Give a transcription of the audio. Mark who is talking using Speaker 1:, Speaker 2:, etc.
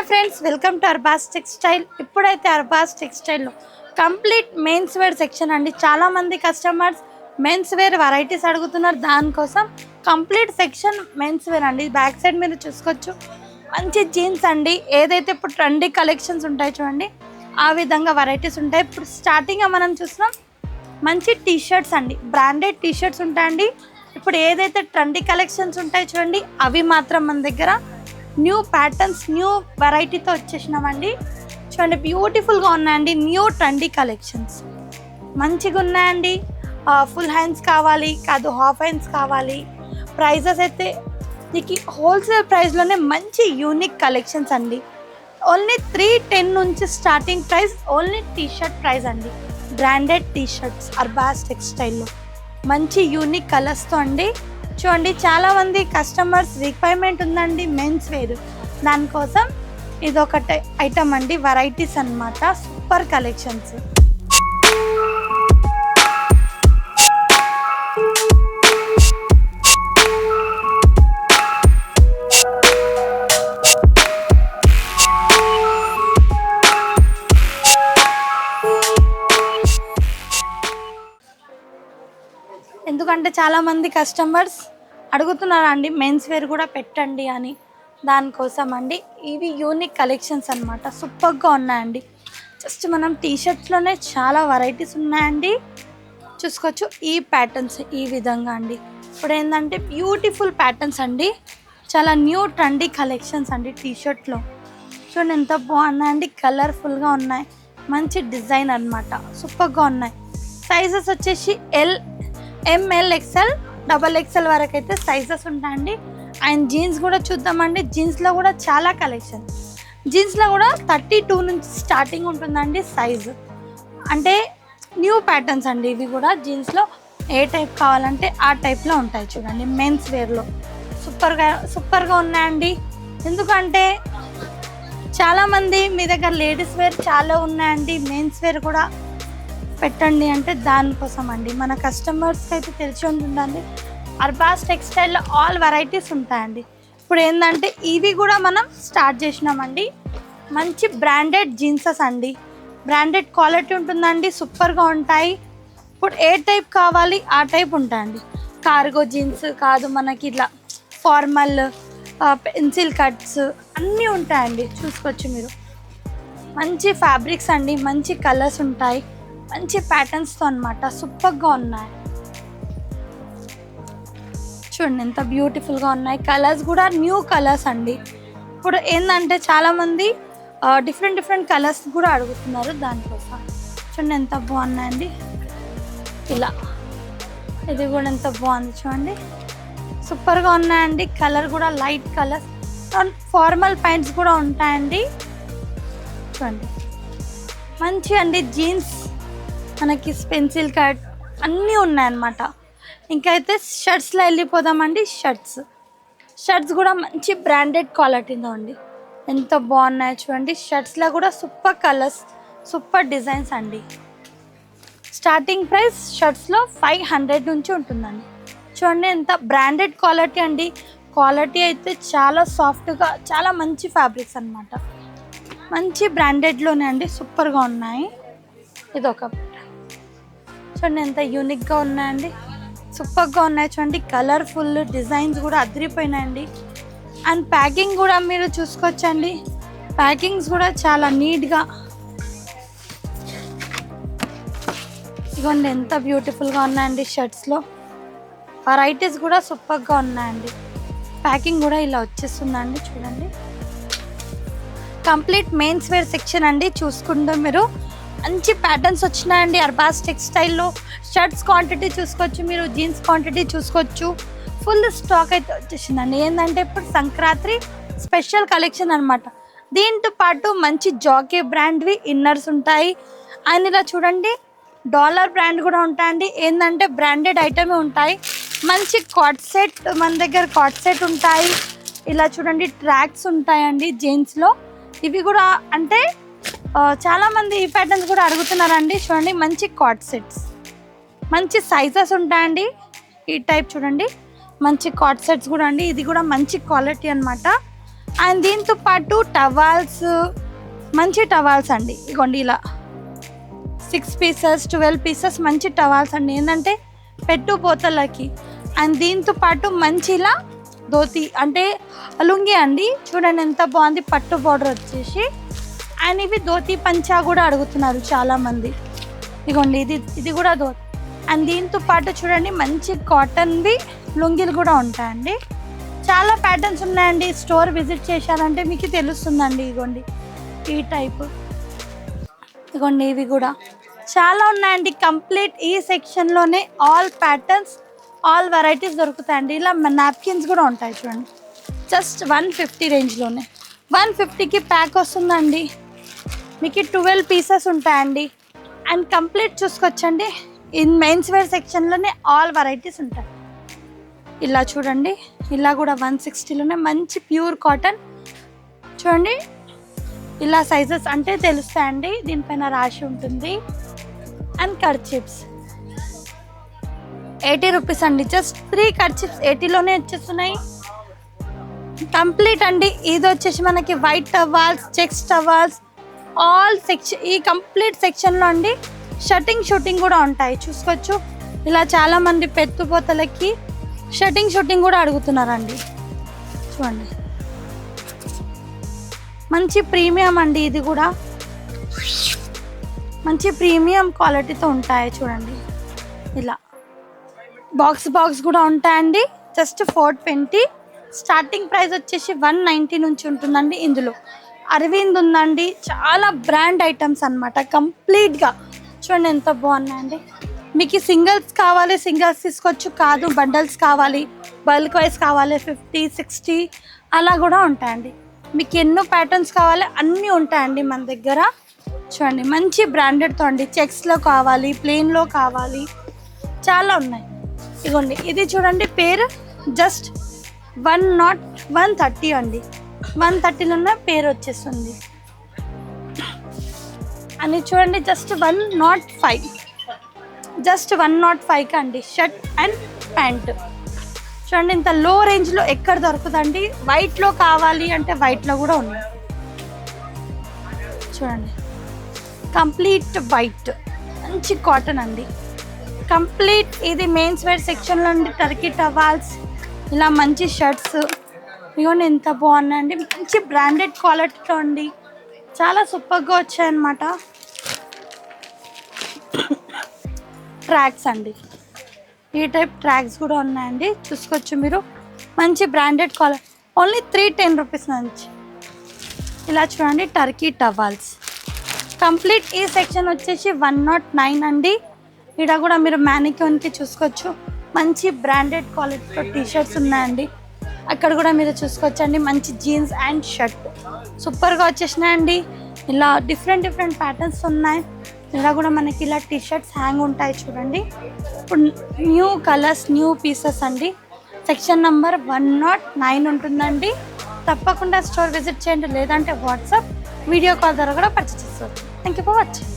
Speaker 1: Friends, welcome to Arbaz textile. ఇప్పుడైతే అర్బాస్ టెక్స్టైల్లో complete men's wear section అండి. చాలామంది కస్టమర్స్ మెన్స్ వేర్ వెరైటీస్ అడుగుతున్నారు. దానికోసం కంప్లీట్ సెక్షన్ మెన్స్ వేర్ అండి. బ్యాక్ సైడ్ మీరు చూసుకోవచ్చు, మంచి జీన్స్ అండి. ఏదైతే ఇప్పుడు ట్రెండీ కలెక్షన్స్ ఉంటాయి చూడండి, ఆ విధంగా వెరైటీస్ ఉంటాయి. ఇప్పుడు స్టార్టింగ్గా మనం చూసినాం మంచి టీ షర్ట్స్ అండి, బ్రాండెడ్ టీ షర్ట్స్ ఉంటాయండి. ఇప్పుడు ఏదైతే ట్రెండీ కలెక్షన్స్ ఉంటాయి చూడండి, అవి మాత్రం మన దగ్గర న్యూ ప్యాటర్న్స్, న్యూ వెరైటీతో వచ్చేసినామండి. చూడండి, బ్యూటిఫుల్గా ఉన్నాయండి. న్యూ ట్రెండీ కలెక్షన్స్ మంచిగా ఉన్నాయండి. ఫుల్ హ్యాండ్స్ కావాలి కాదు, హాఫ్ హ్యాండ్స్ కావాలి. ప్రైజెస్ అయితే మీకు హోల్సేల్ ప్రైస్లోనే మంచి యూనిక్ కలెక్షన్స్ అండి. ఓన్లీ 310 నుంచి starting price, only T shirt price అండి. బ్రాండెడ్ టీ షర్ట్స్ అర్బాస్ టెక్స్టైల్లో మంచి యూనిక్ కలర్స్తో అండి. చూడండి, చాలామంది కస్టమర్స్ రిక్వైర్మెంట్ ఉందండి మెన్స్ వేర్, దానికోసం ఇది ఒక ఐటమ్ అండి. వెరైటీస్ అన్నమాట, సూపర్ కలెక్షన్స్. ఎందుకంటే చాలామంది కస్టమర్స్ అడుగుతున్నారండి మెన్స్ వేర్ కూడా పెట్టండి అని, దానికోసం అండి. ఇవి యూనిక్ కలెక్షన్స్ అనమాట, సూపర్గా ఉన్నాయండి. జస్ట్ మనం టీషర్ట్స్లోనే చాలా వెరైటీస్ ఉన్నాయండి. చూసుకోవచ్చు ఈ ప్యాటర్న్స్ ఈ విధంగా అండి. ఇప్పుడు ఏంటంటే బ్యూటిఫుల్ ప్యాటర్న్స్ అండి, చాలా న్యూ ట్రెండీ కలెక్షన్స్ అండి. టీషర్ట్లో చూడండి ఎంత బాగున్నాయండి, కలర్ఫుల్గా ఉన్నాయి, మంచి డిజైన్ అనమాట, సూపర్గా ఉన్నాయి. సైజెస్ వచ్చేసి ML XL XXL వరకు అయితే సైజెస్ ఉంటాయండి. అండ్ జీన్స్ కూడా చూద్దామండి. జీన్స్లో కూడా చాలా కలెక్షన్. జీన్స్లో కూడా 32 నుంచి స్టార్టింగ్ ఉంటుందండి సైజు. అంటే న్యూ ప్యాటర్న్స్ అండి ఇవి కూడా. జీన్స్లో ఏ టైప్ కావాలంటే ఆ టైప్లో ఉంటాయి చూడండి. మెన్స్ వేర్లో సూపర్గా ఉన్నాయండి. ఎందుకంటే చాలామంది మీ దగ్గర లేడీస్ వేర్ చాలా ఉన్నాయండి, మెన్స్ వేర్ కూడా పెట్టండి అంటే దానికోసం అండి. మన కస్టమర్స్కి అయితే తెలిసి ఉంటుందండి, అర్బాస్ టెక్స్టైల్లో ఆల్ వెరైటీస్ ఉంటాయండి. ఇప్పుడు ఏంటంటే ఇవి కూడా మనం స్టార్ట్ చేసినామండి. మంచి బ్రాండెడ్ జీన్సెస్ అండి, బ్రాండెడ్ క్వాలిటీ ఉంటుందండి, సూపర్గా ఉంటాయి. ఇప్పుడు ఏ టైప్ కావాలి ఆ టైప్ ఉంటాయండి. కార్గో జీన్స్ కాదు, మనకి ఇట్లా ఫార్మల్, పెన్సిల్ కట్స్ అన్నీ ఉంటాయండి. చూసుకోవచ్చు మీరు, మంచి ఫ్యాబ్రిక్స్ అండి, మంచి కలర్స్ ఉంటాయి, మంచి ప్యాటర్న్స్తో అనమాట, సూపర్గా ఉన్నాయి. చూడండి ఎంత బ్యూటిఫుల్గా ఉన్నాయి. కలర్స్ కూడా న్యూ కలర్స్ అండి. ఇప్పుడు ఏంటంటే చాలామంది డిఫరెంట్ కలర్స్ కూడా అడుగుతున్నారు, దానికోసం. చూడండి ఎంత బాగున్నాయండి. ఇలా ఇది కూడా ఎంత బాగుంది చూడండి, సూపర్గా ఉన్నాయండి. కలర్ కూడా లైట్ కలర్స్. ఫార్మల్ ప్యాంట్స్ కూడా ఉంటాయండి. చూడండి మంచి అండి. జీన్స్ మనకి పెన్సిల్ కట్ అన్నీ ఉన్నాయన్నమాట. ఇంకా అయితే షర్ట్స్లో వెళ్ళిపోదామండి. షర్ట్స్ కూడా మంచి బ్రాండెడ్ క్వాలిటీలో అండి, ఎంత బాగున్నాయో చూడండి. షర్ట్స్లో కూడా సూపర్ కలర్స్, సూపర్ డిజైన్స్ అండి. స్టార్టింగ్ ప్రైస్ షర్ట్స్లో 500 నుంచి ఉంటుందండి. చూడండి ఎంత బ్రాండెడ్ క్వాలిటీ అండి. క్వాలిటీ అయితే చాలా సాఫ్ట్గా, చాలా మంచి ఫ్యాబ్రిక్స్ అనమాట. మంచి బ్రాండెడ్లోనే అండి, సూపర్గా ఉన్నాయి. ఇదొక చూడండి ఎంత యూనిక్గా ఉన్నాయండి, సూపర్గా ఉన్నాయి చూడండి. కలర్ఫుల్ డిజైన్స్ కూడా అదిరిపోయినాయండి. అండ్ ప్యాకింగ్ కూడా మీరు చూసుకోవచ్చండి. ప్యాకింగ్స్ కూడా చాలా నీట్గా, ఇదిగోండి ఎంత బ్యూటిఫుల్గా ఉన్నాయండి. షర్ట్స్లో వెరైటీస్ కూడా సూపర్గా ఉన్నాయండి. ప్యాకింగ్ కూడా ఇలా వచ్చేస్తుందండి. చూడండి కంప్లీట్ మెన్స్ వేర్ సెక్షన్ అండి. చూసుకుంటే మీరు మంచి ప్యాటర్న్స్ వచ్చినాయండి అర్బాస్ టెక్స్టైల్లో. షర్ట్స్ క్వాంటిటీ చూసుకోవచ్చు మీరు, జీన్స్ క్వాంటిటీ చూసుకోవచ్చు. ఫుల్ స్టాక్ అయితే వచ్చేసిందండి. ఏంటంటే ఇప్పుడు సంక్రాంతి స్పెషల్ కలెక్షన్ అనమాట. దీంతో పాటు మంచి జాకీ బ్రాండ్వి ఇన్నర్స్ ఉంటాయి. అండ్ ఇలా చూడండి డాలర్ బ్రాండ్ కూడా ఉంటాయండి. ఏంటంటే బ్రాండెడ్ ఐటమే ఉంటాయి. మంచి కాట్ సెట్, మన దగ్గర కాట్ సెట్ ఉంటాయి. ఇలా చూడండి ట్రాక్స్ ఉంటాయండి జీన్స్లో. ఇవి కూడా అంటే చాలామంది ఈ ప్యాటర్న్స్ కూడా అడుగుతున్నారండి. చూడండి మంచి కాట్ సెట్స్, మంచి సైజెస్ ఉంటాయండి. ఈ టైప్ చూడండి మంచి కాట్ సెట్స్ కూడా అండి. ఇది కూడా మంచి క్వాలిటీ అనమాట. అండ్ దీంతో పాటు టవాల్స్, మంచి టవాల్స్ అండి. ఇగోండి ఇలా 6 పీసెస్ 12 పీసెస్ మంచి టవాల్స్ అండి, ఏంటంటే పెట్టు పోతలకి. అండ్ దీంతో పాటు మంచి ఇలా ధోతి అంటే లుంగి అండి, చూడండి ఎంత బాగుంది, పట్టు బార్డర్ వచ్చేసి. అండ్ ఇవి ధోతి పంచా కూడా అడుగుతున్నారు చాలామంది. ఇగోండి ఇది కూడా ధోతి. అండ్ దీంతో పాటు చూడండి మంచి కాటన్వి లుంగీలు కూడా ఉంటాయండి. చాలా ప్యాటర్న్స్ ఉన్నాయండి, స్టోర్ విజిట్ చేశారంటే మీకు తెలుస్తుందండి. ఇగోండి ఈ టైప్, ఇగోండి ఇవి కూడా చాలా ఉన్నాయండి. కంప్లీట్ ఈ సెక్షన్లోనే ఆల్ ప్యాటర్న్స్, ఆల్ వెరైటీస్ దొరుకుతాయండి. ఇలా నాప్కిన్స్ కూడా ఉంటాయి చూడండి, జస్ట్ 150 రేంజ్లోనే. 150కి ప్యాక్ వస్తుందండి, మీకు 12 పీసెస్ ఉంటాయండి. అండ్ కంప్లీట్ చూసుకొచ్చండి, ఇన్ మెయిన్స్ వేర్ సెక్షన్లోనే ఆల్ వెరైటీస్ ఉంటాయి. ఇలా చూడండి, ఇలా కూడా 160లోనే మంచి ప్యూర్ కాటన్ చూడండి. ఇలా సైజెస్ అంటే తెలుస్తాయండి, దీనిపైన రాసి ఉంటుంది. అండ్ కర్చిప్స్ 80 రూపీస్ అండి, జస్ట్ 3 కర్చిప్స్ 80లోనే వచ్చేస్తున్నాయి. కంప్లీట్ అండి. ఇది వచ్చేసి మనకి white towels, checks towels, all section. ఈ కంప్లీట్ సెక్షన్లో అండి షూటింగ్ కూడా ఉంటాయి, చూసుకోవచ్చు. ఇలా చాలామంది పెట్టుపోతలకి షూటింగ్ కూడా అడుగుతున్నారండి. చూడండి మంచి ప్రీమియం అండి, ఇది కూడా మంచి ప్రీమియం క్వాలిటీతో ఉంటాయి చూడండి. ఇలా బాక్స్ కూడా ఉంటాయండి, జస్ట్ 420. స్టార్టింగ్ ప్రైస్ వచ్చేసి 190 నుంచి ఉంటుందండి. ఇందులో అరవింద్ ఉందండి, చాలా బ్రాండ్ ఐటమ్స్ అనమాట కంప్లీట్గా. చూడండి ఎంత బాగున్నాయండి. మీకు సింగిల్స్ కావాలి సింగిల్స్ తీసుకోవచ్చు, కాదు బండల్స్ కావాలి, బల్క్ వైజ్ కావాలి 50, 60 అలా కూడా ఉంటాయండి. మీకు ఎన్నో ప్యాటర్న్స్ కావాలి అన్నీ ఉంటాయండి మన దగ్గర. చూడండి మంచి బ్రాండెడ్తో అండి, చెక్స్లో కావాలి, ప్లెయిన్లో కావాలి, చాలా ఉన్నాయి. ఇగోండి ఇది చూడండి, పేరు జస్ట్ 130 అండి, 130లోనే పేరు వచ్చేస్తుంది. అని చూడండి జస్ట్ 105, జస్ట్ 105కి అండి షర్ట్ అండ్ ప్యాంట్. చూడండి ఇంత లో రేంజ్లో ఎక్కడ దొరుకుతుందండి. వైట్లో కావాలి అంటే వైట్లో కూడా ఉన్నాయి. చూడండి కంప్లీట్ వైట్ మంచి కాటన్ అండి, కంప్లీట్. ఇది మెయిన్స్ వేర్ సెక్షన్లో ఉండి టర్కీ టవాల్స్, ఇలా మంచి షర్ట్స్. ఇవన్నీ ఎంత బాగున్నాయండి, మంచి బ్రాండెడ్ క్వాలిటీతో అండి, చాలా సూపర్గా వచ్చాయన్నమాట. ట్రాక్స్ అండి, ఈ టైప్ ట్రాక్స్ కూడా ఉన్నాయండి, చూసుకోవచ్చు మీరు. మంచి బ్రాండెడ్ క్వాలిటీ, ఓన్లీ 310 రూపీస్ నుంచి. ఇలా చూడండి టర్కీ టవాల్స్. కంప్లీట్ ఈ సెక్షన్ వచ్చేసి 109 అండి. ఇక్కడ కూడా మీరు మ్యానిక్యూన్కి చూసుకోవచ్చు, మంచి బ్రాండెడ్ క్వాలిటీతో టీషర్ట్స్ ఉన్నాయండి. అక్కడ కూడా మీరు చూసుకోవచ్చండి, మంచి జీన్స్ అండ్ షర్ట్ సూపర్గా వచ్చేసినాయండి. ఇలా డిఫరెంట్ ప్యాటర్న్స్ ఉన్నాయి. ఇలా కూడా మనకి ఇలా టీషర్ట్స్ హ్యాంగ్ ఉంటాయి చూడండి. ఇప్పుడు న్యూ కలర్స్, న్యూ పీసెస్ అండి. సెక్షన్ నెంబర్ 109 ఉంటుందండి. తప్పకుండా స్టోర్ విజిట్ చేయండి, లేదంటే వాట్సాప్ వీడియో కాల్ ద్వారా కూడా పర్చేస్ చేసుకోవచ్చు. Thank you for watching.